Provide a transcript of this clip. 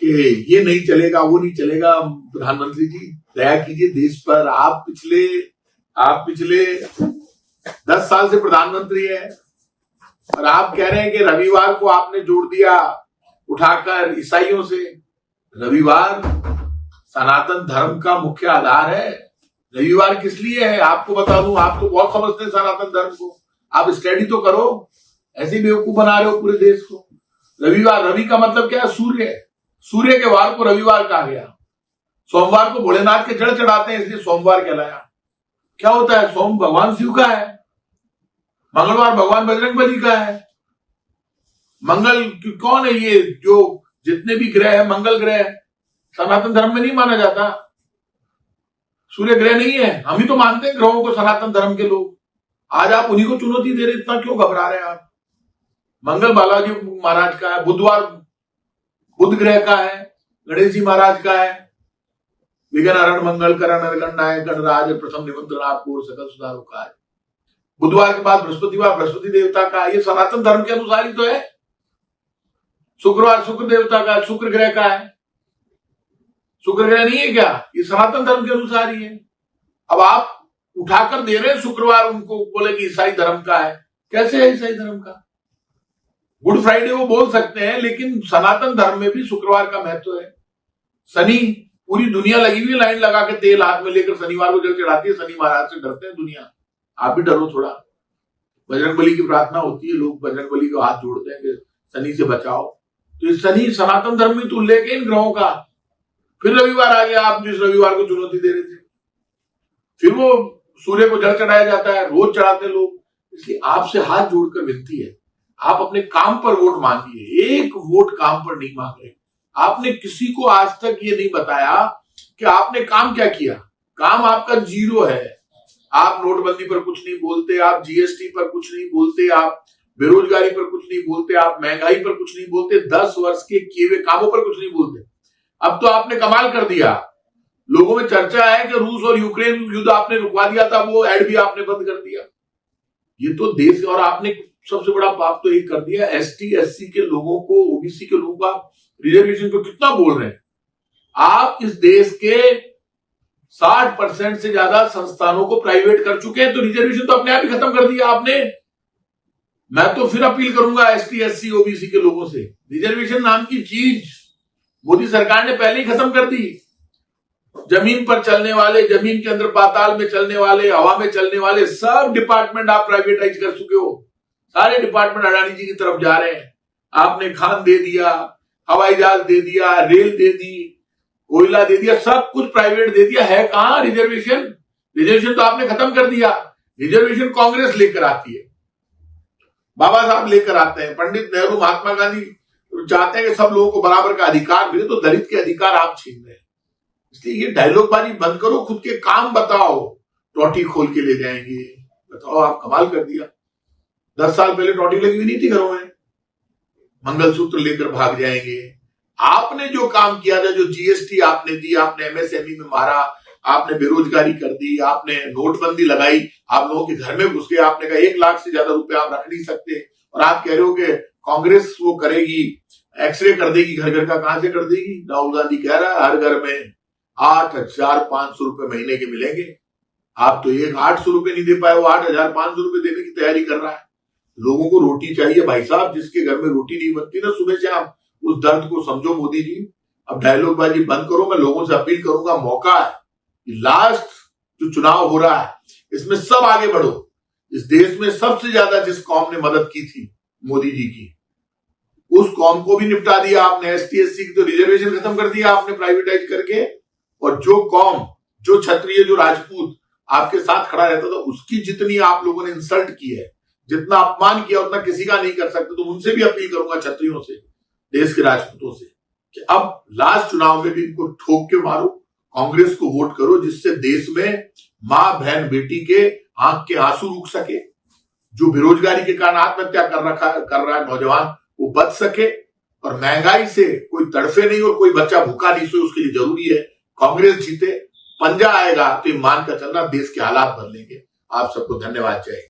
कि ये नहीं चलेगा वो नहीं चलेगा। प्रधानमंत्री जी दया कीजिए देश पर। आप पिछले 10 साल से प्रधानमंत्री है और आप कह रहे हैं कि रविवार को आपने जोड़ दिया उठाकर ईसाइयों से। रविवार सनातन धर्म का मुख्य आधार है। रविवार किस लिए है आपको बता दूं, आप तो बहुत समझते हैं सनातन धर्म को, आप स्टडी तो करो, ऐसे बेवकूफ बना रहे हो पूरे देश को। रविवार, रवि का मतलब क्या है? सूर्य के वार को रविवार कहा गया। सोमवार को भोलेनाथ के जड़ चढ़ाते हैं इसलिए सोमवार कहलाया। क्या होता है? सोम भगवान शिव का है, मंगलवार भगवान बजरंगबली का है। मंगल कौन है? ये जो जितने भी ग्रह है मंगल ग्रह सनातन धर्म में नहीं माना जाता। सूर्य ग्रह नहीं है, हम ही तो मानते हैं ग्रहों को सनातन धर्म के लोग। आज आप उन्हीं को चुनौती दे रहे, इतना क्यों घबरा रहे हैं आप? मंगल बालाजी महाराज का है, बुधवार बुध ग्रह का है, गणेश जी महाराज का है। विघ्न मंगल करण गणनायक गणराज प्रथम निमंत्रण आपको सकल सुधारों का है। बुधवार के बाद बृहस्पतिवार बृहस्पति देवता का, ये सनातन धर्म के अनुसार ही तो है। शुक्रवार शुक्र देवता का, शुक्र ग्रह का है। शुक्र ग्रह नहीं है क्या? ये सनातन धर्म के अनुसार ही है। अब आप उठाकर दे रहे हैं शुक्रवार, उनको बोले कि ईसाई धर्म का है। कैसे है ईसाई धर्म का? गुड फ्राइडे वो बोल सकते हैं, लेकिन सनातन धर्म में भी शुक्रवार का महत्व है। शनि, पूरी दुनिया लगी हुई लाइन लगा के तेल हाथ में लेकर शनिवार को जल चढ़ाती है। शनि महाराज से डरते हैं दुनिया, आप भी डरो थोड़ा। बजरंगबली की प्रार्थना होती है, लोग बजरंगबली को हाथ जोड़ते हैं कि शनि से बचाओ। तो शनि सनातन धर्म में तो उल्लेख है इन ग्रहों का। फिर रविवार आ गया, आप जिस रविवार को चुनौती दे रहे थे, फिर वो सूर्य को जल चढ़ाया जाता है, रोज चढ़ाते लोग। इसलिए आपसे हाथ जोड़कर विनती है, आप अपने काम पर वोट मांगिए। एक वोट काम पर नहीं मांग रहे। आपने किसी को आज तक ये नहीं बताया कि आपने काम क्या किया। काम आपका जीरो है। आप नोटबंदी पर कुछ नहीं बोलते, आप जीएसटी पर कुछ नहीं बोलते, आप बेरोजगारी पर कुछ नहीं बोलते, आप महंगाई पर कुछ नहीं बोलते, 10 वर्ष के किए हुए कामों पर कुछ नहीं बोलते। अब तो आपने कमाल कर दिया। लोगों में चर्चा है कि रूस और यूक्रेन युद्ध आपने रुकवा दिया था, वो ऐड भी आपने बंद कर दिया। ये तो देश, और आपने सबसे बड़ा पाप तो एक कर दिया, एसटी एससी के लोगों को, ओबीसी के लोगों का रिजर्वेशन पे कितना बोल रहे हैं आप। इस देश के 60% से ज्यादा संस्थानों को प्राइवेट कर चुके हैं, तो रिजर्वेशन तो अपने आप ही खत्म कर दिया आपने। मैं तो फिर अपील करूंगा एसटी एससी ओबीसी के लोगों से, रिजर्वेशन नाम की चीज मोदी सरकार ने पहले ही खत्म कर दी। जमीन पर चलने वाले, जमीन के अंदर पाताल में चलने वाले, हवा में चलने वाले सब डिपार्टमेंट आप प्राइवेटाइज कर चुके हो। सारे डिपार्टमेंट अडानी जी की तरफ जा रहे हैं। आपने खान दे दिया, हवाई जहाज दे दिया, रेल दे दी, कोयला दे दिया, सब कुछ प्राइवेट दे दिया। है कहां रिजर्वेशन? रिजर्वेशन तो आपने खत्म कर दिया। रिजर्वेशन कांग्रेस लेकर आती है, बाबा साहब लेकर आते हैं, पंडित नेहरू महात्मा गांधी चाहते हैं कि सब लोगों को बराबर का अधिकार मिले, तो दलित के अधिकार आप छीन रहे हैं। इसलिए ये डायलॉगबाजी बंद करो, खुद के काम बताओ। टोटी खोल के ले जाएंगे, बताओ, आप कमाल कर दिया। 10 साल पहले टोटी लगी हुई नहीं थी घरों में, मंगलसूत्र लेकर भाग जाएंगे। आपने जो काम किया था, जो जीएसटी आपने दी, आपने एमएसएमई में मारा, आपने बेरोजगारी कर दी, आपने नोटबंदी लगाई, आप लोगों के घर में घुस गए। आपने कहा 1 लाख से ज्यादा रुपए आप रख नहीं सकते, और आप कह रहे हो कि कांग्रेस वो करेगी, एक्सरे कर देगी घर घर का। कहां से कर देगी? राहुल गांधी कह रहा है हर घर में 8,500 रुपए महीने के मिलेंगे। आप तो 800 रुपए नहीं दे पाए, वो 8,500 रुपए देने की तैयारी कर रहा है। लोगों को रोटी चाहिए भाई साहब, जिसके घर में रोटी नहीं बनती ना सुबह शाम, उस दर्द को समझो मोदी जी। अब डायलॉगबाजी बंद करो। मैं लोगों से अपील करूंगा, मौका है, लास्ट जो चुनाव हो रहा है इसमें सब आगे बढ़ो। इस देश में सबसे ज्यादा जिस कौम ने मदद की थी मोदी जी की, उस कौम को भी निपटा दिया आपने। एसटी एससी की तो रिजर्वेशन खत्म कर दिया आपने प्राइवेटाइज करके। और जो कौम, जो क्षत्रिय, जो राजपूत आपके साथ खड़ा रहता था, उसकी जितनी आप लोगों ने इंसल्ट की है, जितना अपमान किया, उतना किसी का नहीं कर सकते। तो उनसे भी अपील करूंगा, क्षत्रियों से, देश के राजपूतों से, कि अब लास्ट चुनाव में भी इनको ठोक के मारो, कांग्रेस को वोट करो, जिससे देश में मां बहन बेटी के आंख के आंसू रुक सके। जो बेरोजगारी के कारण आत्महत्या कर रहा है नौजवान, वो बच सके, और महंगाई से कोई तड़फे नहीं और कोई बच्चा भूखा नहीं सोए। उसके लिए जरूरी है कांग्रेस जीते। पंजा आएगा तो ईमान का चलना, देश के हालात बदलेंगे। आप सबको धन्यवाद चाहिए।